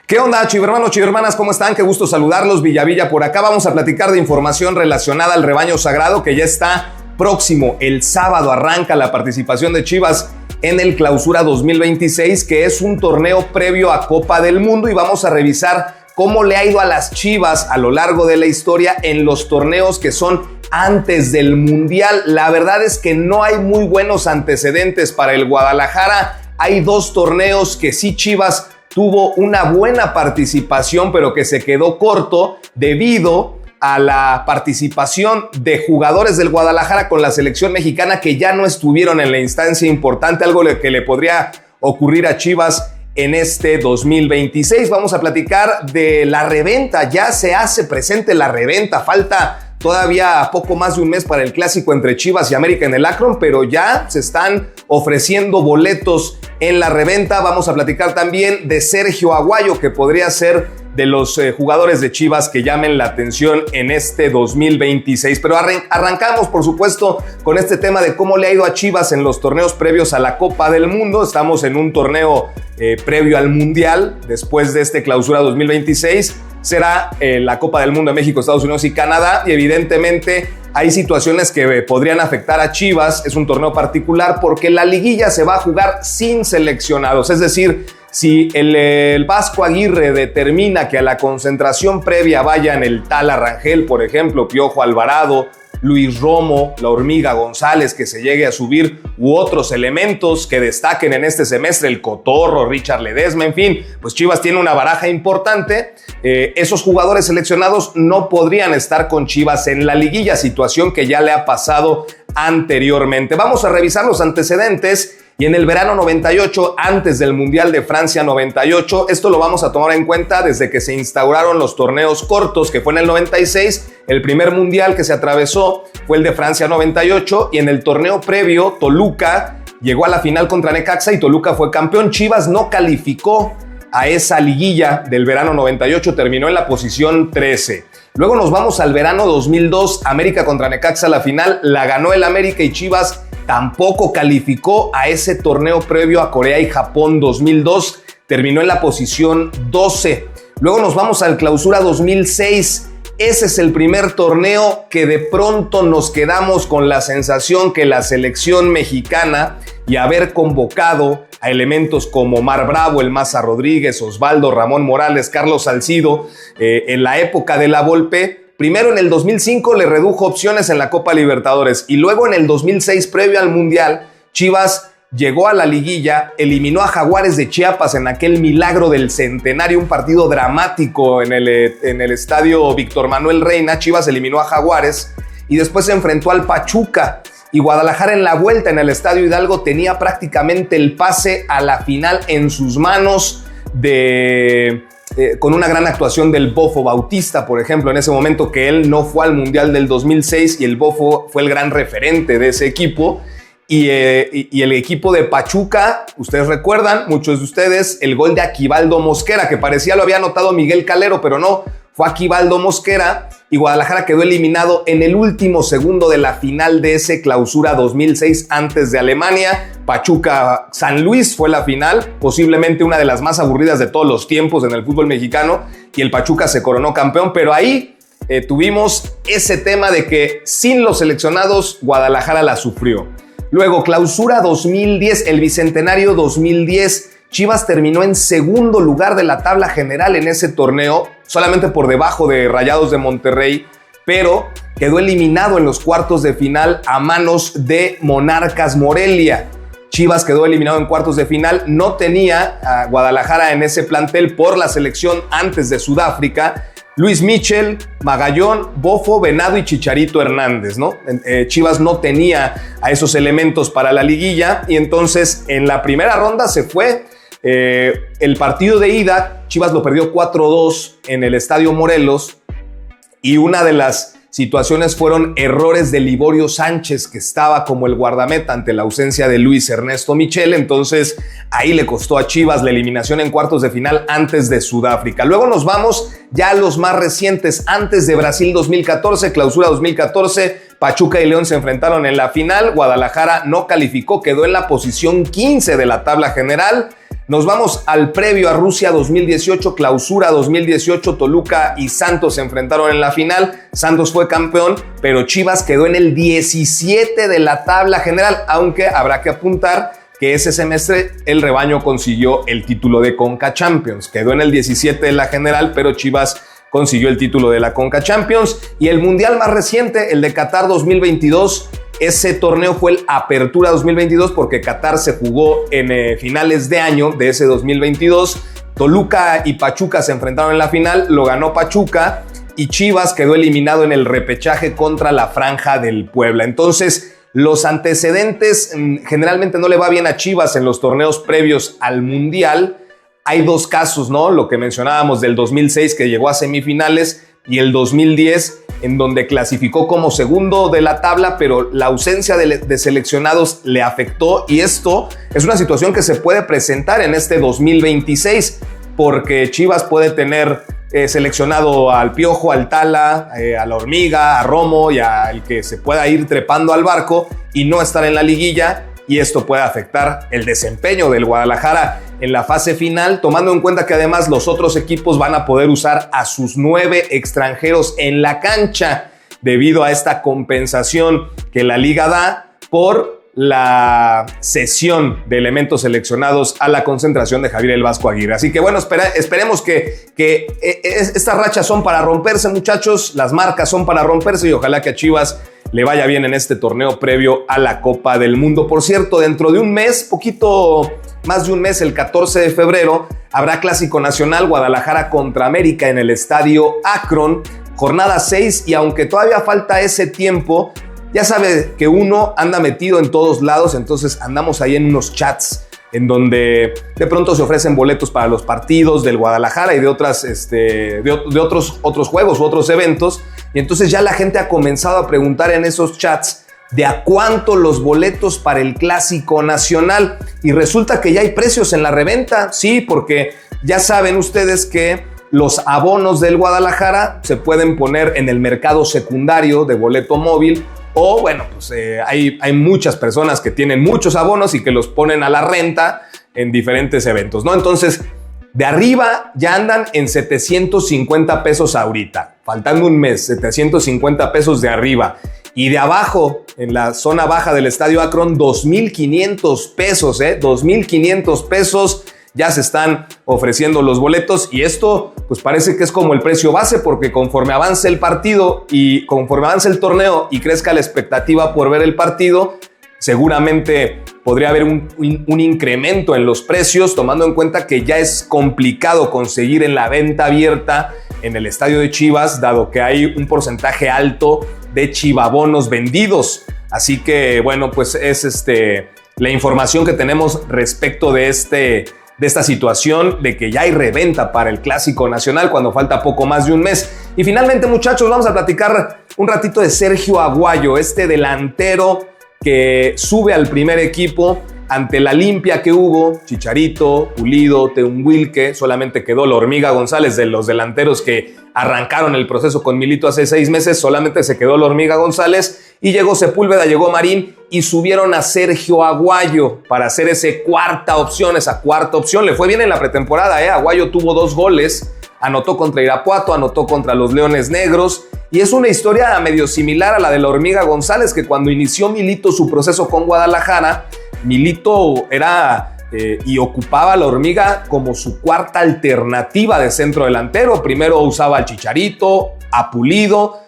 ¿Qué onda, chivermanos, chivermanas? ¿Cómo están? Qué gusto saludarlos. Villavilla por acá. Vamos a platicar de información relacionada al rebaño sagrado que ya está próximo. El sábado arranca la participación de Chivas en el Clausura 2026, que es un torneo previo a Copa del Mundo, y vamos a revisar cómo le ha ido a las Chivas a lo largo de la historia en los torneos que son antes del Mundial. La verdad es que no hay muy buenos antecedentes para el Guadalajara. Hay dos torneos que sí Chivas tuvo una buena participación, pero que se quedó corto debido a la participación de jugadores del Guadalajara con la selección mexicana que ya no estuvieron en la instancia importante, algo que le podría ocurrir a Chivas en este 2026. Vamos a platicar de la reventa. Ya se hace presente la reventa. Falta todavía poco más de un mes para el clásico entre Chivas y América en el Akron, pero ya se están ofreciendo boletos en la reventa. Vamos a platicar también de Sergio Aguayo, que podría ser de los jugadores de Chivas que llamen la atención en este 2026. Pero arrancamos, por supuesto, con este tema de cómo le ha ido a Chivas en los torneos previos a la Copa del Mundo. Estamos en un torneo previo al Mundial. Después de este Clausura 2026 será la Copa del Mundo de México, Estados Unidos y Canadá, y evidentemente hay situaciones que podrían afectar a Chivas. Es un torneo particular porque la liguilla se va a jugar sin seleccionados, es decir, si el Vasco Aguirre determina que a la concentración previa vayan el Tala Rangel, por ejemplo, Piojo Alvarado, Luis Romo, la Hormiga González, que se llegue a subir, u otros elementos que destaquen en este semestre, el Cotorro, Richard Ledesma, en fin, pues Chivas tiene una baraja importante. Esos jugadores seleccionados no podrían estar con Chivas en la liguilla, situación que ya le ha pasado anteriormente. Vamos a revisar los antecedentes. Y en el verano 98, antes del Mundial de Francia 98, esto lo vamos a tomar en cuenta desde que se instauraron los torneos cortos, que fue en el 96. El primer Mundial que se atravesó fue el de Francia 98, y en el torneo previo, Toluca llegó a la final contra Necaxa y Toluca fue campeón. Chivas no calificó a esa liguilla del verano 98, terminó en la posición 13. Luego nos vamos al verano 2002, América contra Necaxa, la final la ganó el América y Chivas tampoco calificó a ese torneo previo a Corea y Japón 2002, terminó en la posición 12. Luego nos vamos al Clausura 2006. Ese es el primer torneo que de pronto nos quedamos con la sensación que la selección mexicana, y haber convocado a elementos como Omar Bravo, El Maza Rodríguez, Osvaldo, Ramón Morales, Carlos Salcido, en la época de la Volpe, primero en el 2005 le redujo opciones en la Copa Libertadores, y luego en el 2006, previo al Mundial, Chivas llegó a la liguilla, eliminó a Jaguares de Chiapas en aquel milagro del centenario, un partido dramático en el estadio Víctor Manuel Reina. Chivas eliminó a Jaguares y después se enfrentó al Pachuca, y Guadalajara en la vuelta en el estadio Hidalgo tenía prácticamente el pase a la final en sus manos, con una gran actuación del Bofo Bautista, por ejemplo, en ese momento, que él no fue al Mundial del 2006 y el Bofo fue el gran referente de ese equipo. Y el equipo de Pachuca, ustedes recuerdan, muchos de ustedes, el gol de Aquivaldo Mosquera, que parecía lo había anotado Miguel Calero, pero no, fue Aquivaldo Mosquera, y Guadalajara quedó eliminado en el último segundo de la final de ese Clausura 2006 antes de Alemania. Pachuca San Luis fue la final, posiblemente una de las más aburridas de todos los tiempos en el fútbol mexicano, y el Pachuca se coronó campeón, pero ahí tuvimos ese tema de que sin los seleccionados Guadalajara la sufrió. Luego, Clausura 2010, el Bicentenario 2010, Chivas terminó en segundo lugar de la tabla general en ese torneo, solamente por debajo de Rayados de Monterrey, pero quedó eliminado en los cuartos de final a manos de Monarcas Morelia. Chivas quedó eliminado en cuartos de final, no tenía a Guadalajara en ese plantel por la selección antes de Sudáfrica. Luis Michel, Magallón, Bofo, Venado y Chicharito Hernández, ¿no? Chivas no tenía a esos elementos para la liguilla, y entonces en la primera ronda se fue. El partido de ida, Chivas lo perdió 4-2 en el Estadio Morelos, y una de las situaciones fueron errores de Liborio Sánchez, que estaba como el guardameta ante la ausencia de Luis Ernesto Michel. Entonces ahí le costó a Chivas la eliminación en cuartos de final antes de Sudáfrica. Luego nos vamos ya a los más recientes. Antes de Brasil 2014, Clausura 2014, Pachuca y León se enfrentaron en la final. Guadalajara no calificó, quedó en la posición 15 de la tabla general. Nos vamos al previo a Rusia 2018, clausura 2018, Toluca y Santos se enfrentaron en la final. Santos fue campeón, pero Chivas quedó en el 17 de la tabla general, aunque habrá que apuntar que ese semestre el rebaño consiguió el título de Conca Champions. Quedó en el 17 de la general, pero Chivas consiguió el título de la Conca Champions. Y el mundial más reciente, el de Qatar 2022, ese torneo fue el Apertura 2022 porque Qatar se jugó en finales de año de ese 2022. Toluca y Pachuca se enfrentaron en la final, lo ganó Pachuca y Chivas quedó eliminado en el repechaje contra la Franja del Puebla. Entonces, los antecedentes generalmente no le va bien a Chivas en los torneos previos al Mundial. Hay dos casos, ¿no? Lo que mencionábamos del 2006 que llegó a semifinales y el 2010 en donde clasificó como segundo de la tabla, pero la ausencia de seleccionados le afectó y esto es una situación que se puede presentar en este 2026 porque Chivas puede tener seleccionado al Piojo, al Tala, a la Hormiga, a Romo y al que se pueda ir trepando al barco y no estar en la liguilla, y esto puede afectar el desempeño del Guadalajara en la fase final, tomando en cuenta que además los otros equipos van a poder usar a sus 9 extranjeros en la cancha debido a esta compensación que la liga da por la cesión de elementos seleccionados a la concentración de Javier El Vasco Aguirre. Así que bueno, esperemos que estas rachas son para romperse, muchachos, las marcas son para romperse y ojalá que a Chivas le vaya bien en este torneo previo a la Copa del Mundo. Por cierto, dentro de un mes, poquito más de un mes, el 14 de febrero, habrá Clásico Nacional Guadalajara contra América en el Estadio Akron, jornada 6, y aunque todavía falta ese tiempo, ya sabe que uno anda metido en todos lados, entonces andamos ahí en unos chats en donde de pronto se ofrecen boletos para los partidos del Guadalajara y de otros juegos u otros eventos. Y entonces ya la gente ha comenzado a preguntar en esos chats de a cuánto los boletos para el Clásico Nacional. Y resulta que ya hay precios en la reventa, sí, porque ya saben ustedes que los abonos del Guadalajara se pueden poner en el mercado secundario de boleto móvil. O bueno, pues hay muchas personas que tienen muchos abonos y que los ponen a la renta en diferentes eventos, ¿no? Entonces, de arriba ya andan en 750 pesos ahorita, faltando un mes, 750 pesos de arriba. Y de abajo, en la zona baja del Estadio Akron, 2,500 pesos, 2,500 pesos. Ya se están ofreciendo los boletos y esto pues parece que es como el precio base porque conforme avance el partido y conforme avance el torneo y crezca la expectativa por ver el partido, seguramente podría haber un incremento en los precios, tomando en cuenta que ya es complicado conseguir en la venta abierta en el estadio de Chivas, dado que hay un porcentaje alto de chivabonos vendidos. Así que bueno, pues es la información que tenemos respecto de esta situación de que ya hay reventa para el Clásico Nacional cuando falta poco más de un mes. Y finalmente, muchachos, vamos a platicar un ratito de Sergio Aguayo, este delantero que sube al primer equipo ante la limpia que hubo. Chicharito, Pulido, Teunguilke, solamente quedó la Hormiga González de los delanteros que arrancaron el proceso con Milito hace 6 meses, solamente se quedó la Hormiga González y llegó Sepúlveda, llegó Marín y subieron a Sergio Aguayo para hacer esa cuarta opción. Le fue bien en la pretemporada, Aguayo tuvo 2 goles, anotó contra Irapuato, anotó contra los Leones Negros y es una historia medio similar a la de la Hormiga González, que cuando inició Milito su proceso con Guadalajara, Milito era y ocupaba a la Hormiga como su cuarta alternativa de centro delantero. Primero usaba al Chicharito, a Pulido,